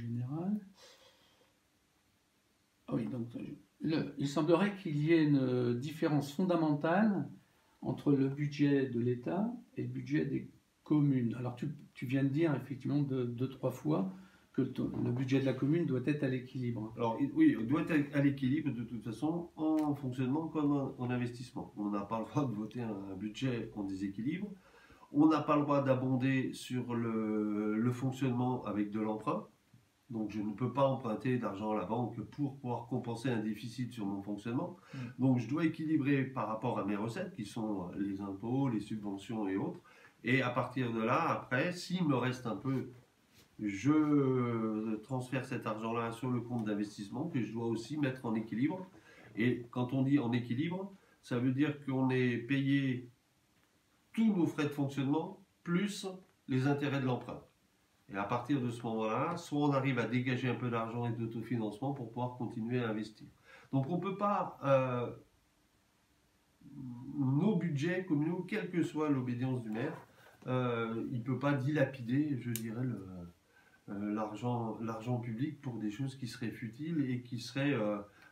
général. Ah oui, donc il semblerait qu'il y ait une différence fondamentale entre le budget de l'État et le budget des communes. Alors tu viens de dire effectivement deux, trois fois que le budget de la commune doit être à l'équilibre. Alors oui, il doit être à l'équilibre de toute façon en fonctionnement comme en investissement. On n'a pas le droit de voter un budget en déséquilibre. On n'a pas le droit d'abonder sur le fonctionnement avec de l'emprunt. Donc je ne peux pas emprunter d'argent à la banque pour pouvoir compenser un déficit sur mon fonctionnement. Donc je dois équilibrer par rapport à mes recettes qui sont les impôts, les subventions et autres. Et à partir de là, après, s'il me reste un peu, je transfère cet argent-là sur le compte d'investissement que je dois aussi mettre en équilibre. Et quand on dit en équilibre, ça veut dire qu'on est payé tous nos frais de fonctionnement plus les intérêts de l'emprunt. Et à partir de ce moment-là, soit on arrive à dégager un peu d'argent et d'autofinancement pour pouvoir continuer à investir. Donc on ne peut pas, nos budgets communaux, quelle que soit l'obédience du maire, il ne peut pas dilapider, je dirais, l'argent public pour des choses qui seraient futiles et qui seraient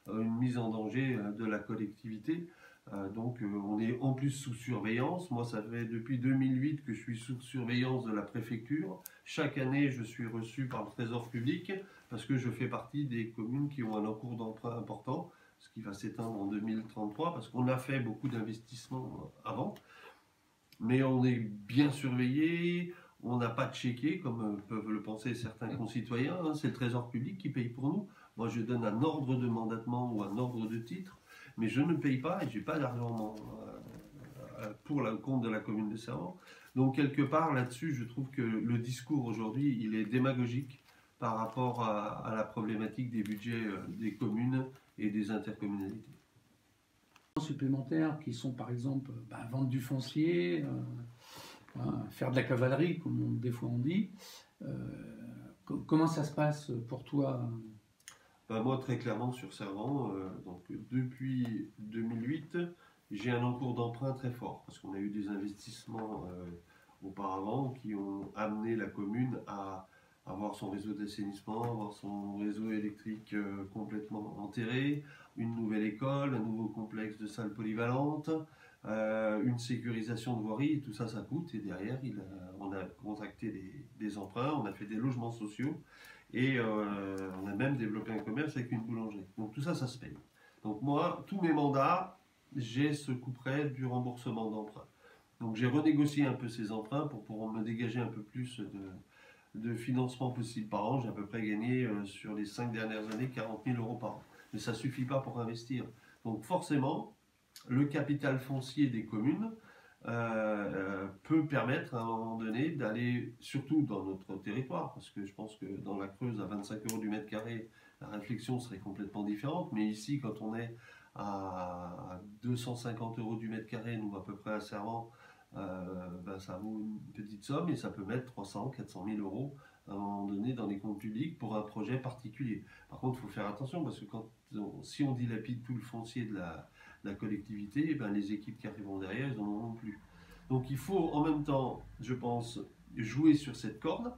une mise en danger de la collectivité. Donc on est en plus sous surveillance. Moi, ça fait depuis 2008 que je suis sous surveillance de la préfecture. Chaque année, je suis reçu par le Trésor public parce que je fais partie des communes qui ont un encours d'emprunt important, ce qui va s'éteindre en 2033 parce qu'on a fait beaucoup d'investissements avant. Mais on est bien surveillé, on n'a pas de chéquier comme peuvent le penser certains concitoyens. C'est le Trésor public qui paye pour nous. Moi, je donne un ordre de mandatement ou un ordre de titre. Mais je ne paye pas et je n'ai pas d'argent pour le compte de la commune de Servan. Donc quelque part là-dessus, je trouve que le discours aujourd'hui, il est démagogique par rapport à la problématique des budgets des communes et des intercommunalités. Supplémentaires qui sont par exemple vendre du foncier, faire de la cavalerie, comme des fois on dit. Comment ça se passe pour toi? Moi, très clairement, sur Servan, donc, depuis 2008, j'ai un encours d'emprunt très fort, parce qu'on a eu des investissements auparavant qui ont amené la commune à avoir son réseau d'assainissement, avoir son réseau électrique complètement enterré, une nouvelle école, un nouveau complexe de salles polyvalentes, une sécurisation de voirie, et tout ça, ça coûte. Et derrière, on a contracté des emprunts, on a fait des logements sociaux, et on a même développé un commerce avec une boulangerie. Donc tout ça, ça se paye. Donc moi, tous mes mandats, j'ai ce couperet du remboursement d'emprunts. Donc j'ai renégocié un peu ces emprunts pour pouvoir me dégager un peu plus de financement possible par an. J'ai à peu près gagné sur les 5 dernières années 40 000 euros par an. Mais ça ne suffit pas pour investir. Donc forcément, le capital foncier des communes peut permettre à un moment donné d'aller, surtout dans notre territoire, parce que je pense que dans la Creuse, à 25 euros du mètre carré, la réflexion serait complètement différente. Mais ici, quand on est à 250 euros du mètre carré, nous à peu près à Servan, ça vaut une petite somme et ça peut mettre 300, 400 000 euros à un moment donné dans les comptes publics pour un projet particulier. Par contre, il faut faire attention parce que si on dilapide tout le foncier de la collectivité, les équipes qui arriveront derrière, ils n'en auront plus. Donc il faut en même temps, je pense, jouer sur cette corde,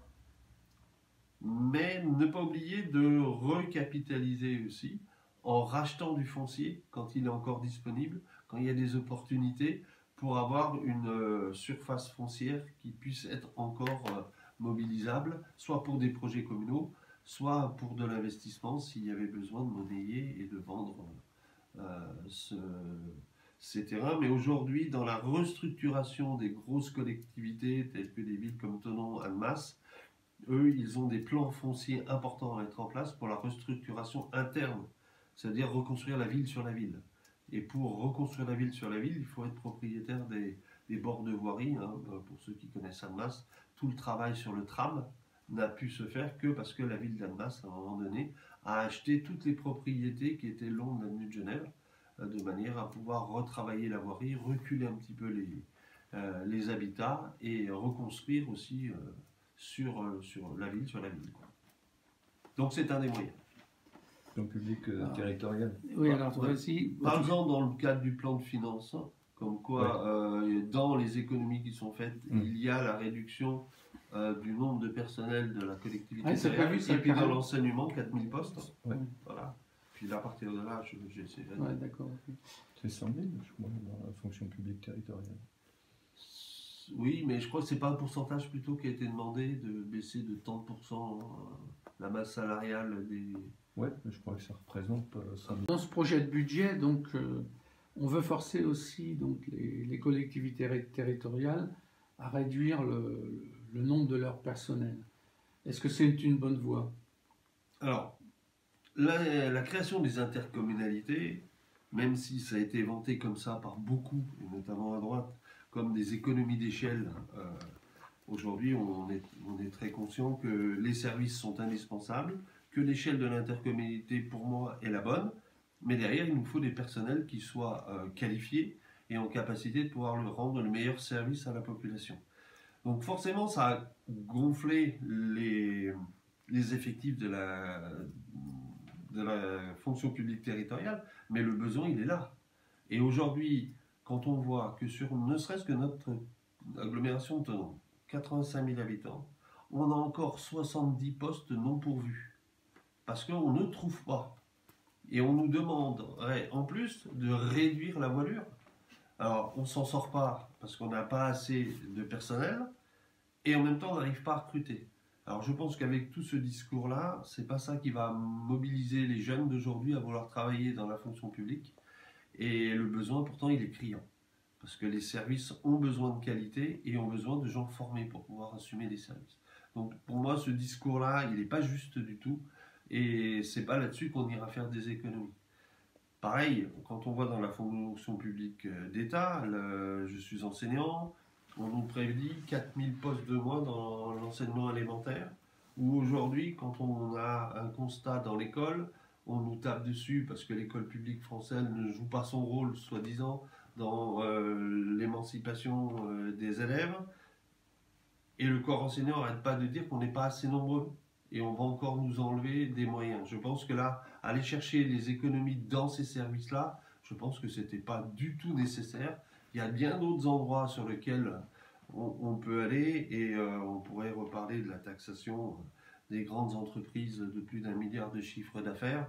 mais ne pas oublier de recapitaliser aussi en rachetant du foncier quand il est encore disponible, quand il y a des opportunités, pour avoir une surface foncière qui puisse être encore mobilisable, soit pour des projets communaux, soit pour de l'investissement s'il y avait besoin de monnayer et de vendre ces terrains. Mais aujourd'hui, dans la restructuration des grosses collectivités telles que des villes comme Thonon, Annemasse, eux, ils ont des plans fonciers importants à mettre en place pour la restructuration interne, c'est-à-dire reconstruire la ville sur la ville. Et pour reconstruire la ville sur la ville, il faut être propriétaire des bords de voirie. Pour ceux qui connaissent Annemasse, tout le travail sur le tram n'a pu se faire que parce que la ville d'Annemasse, à un moment donné, a acheté toutes les propriétés qui étaient le long de l'avenue de Genève, de manière à pouvoir retravailler la voirie, reculer un petit peu les habitats et reconstruire aussi sur la ville, Donc c'est un des moyens. Plan public territorial. Oui, alors toi aussi. Par exemple, dans le cadre du plan de finance, comme quoi dans les économies qui sont faites, il y a la réduction du nombre de personnel de la collectivité territoriale. Et puis dans l'enseignement, 4000 postes. Voilà. Puis à partir de là, j'essaierai de... Ouais, d'accord. Okay. C'est 100 000, je crois, dans la fonction publique territoriale. Oui, mais je crois que c'est pas un pourcentage plutôt qui a été demandé de baisser de tant de pourcents la masse salariale des... Ouais, je crois que ça représente 100 000. Dans ce projet de budget, donc, on veut forcer aussi donc, les collectivités territoriales à réduire le nombre de leur personnel. Est-ce que c'est une bonne voie? Alors, la création des intercommunalités, même si ça a été vanté comme ça par beaucoup, et notamment à droite, comme des économies d'échelle, aujourd'hui on est très conscient que les services sont indispensables, que l'échelle de l'intercommunalité pour moi est la bonne, mais derrière il nous faut des personnels qui soient qualifiés et en capacité de pouvoir rendre le meilleur service à la population. Donc forcément ça a gonflé les effectifs de la fonction publique territoriale, mais le besoin il est là. Et aujourd'hui, quand on voit que sur ne serait-ce que notre agglomération de Thonon, 85 000 habitants, on a encore 70 postes non pourvus. Parce qu'on ne trouve pas. Et on nous demanderait en plus de réduire la voilure. Alors, on ne s'en sort pas parce qu'on n'a pas assez de personnel et en même temps, on n'arrive pas à recruter. Alors, je pense qu'avec tout ce discours-là, c'est pas ça qui va mobiliser les jeunes d'aujourd'hui à vouloir travailler dans la fonction publique. Et le besoin, pourtant, il est criant. Parce que les services ont besoin de qualité et ont besoin de gens formés pour pouvoir assumer les services. Donc, pour moi, ce discours-là, il n'est pas juste du tout. Et c'est pas là-dessus qu'on ira faire des économies. Pareil, quand on voit dans la fonction publique d'État, je suis enseignant, on nous prédit 4000 postes de moins dans l'enseignement élémentaire, où aujourd'hui, quand on a un constat dans l'école, on nous tape dessus parce que l'école publique française ne joue pas son rôle, soi-disant, dans l'émancipation des élèves. Et le corps enseignant n'arrête pas de dire qu'on n'est pas assez nombreux. Et on va encore nous enlever des moyens. Je pense que là, aller chercher les économies dans ces services-là, je pense que ce n'était pas du tout nécessaire. Il y a bien d'autres endroits sur lesquels on peut aller et on pourrait reparler de la taxation des grandes entreprises de plus d'1 milliard de chiffre d'affaires.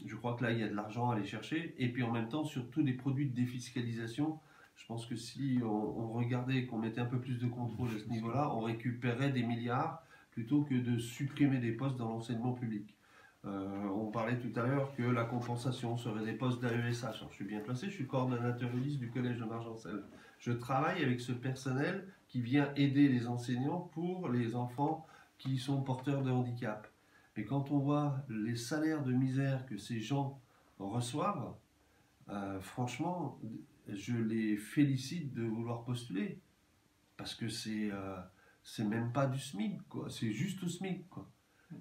Je crois que là, il y a de l'argent à aller chercher. Et puis en même temps, sur tous les produits de défiscalisation, je pense que si on regardait, qu'on mettait un peu plus de contrôle à ce niveau-là, on récupérerait des milliards plutôt que de supprimer des postes dans l'enseignement public. On parlait tout à l'heure que la compensation serait des postes d'AESH. Alors, je suis bien placé, je suis coordonnateur ULIS du collège de Margencel. Je travaille avec ce personnel qui vient aider les enseignants pour les enfants qui sont porteurs de handicap. Mais quand on voit les salaires de misère que ces gens reçoivent, franchement, je les félicite de vouloir postuler. Parce que c'est même pas du SMIC, quoi. C'est juste au SMIC, quoi.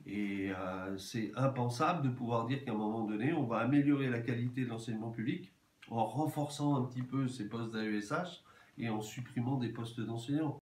Et c'est impensable de pouvoir dire qu'à un moment donné, on va améliorer la qualité de l'enseignement public en renforçant un petit peu ces postes d'AESH et en supprimant des postes d'enseignants.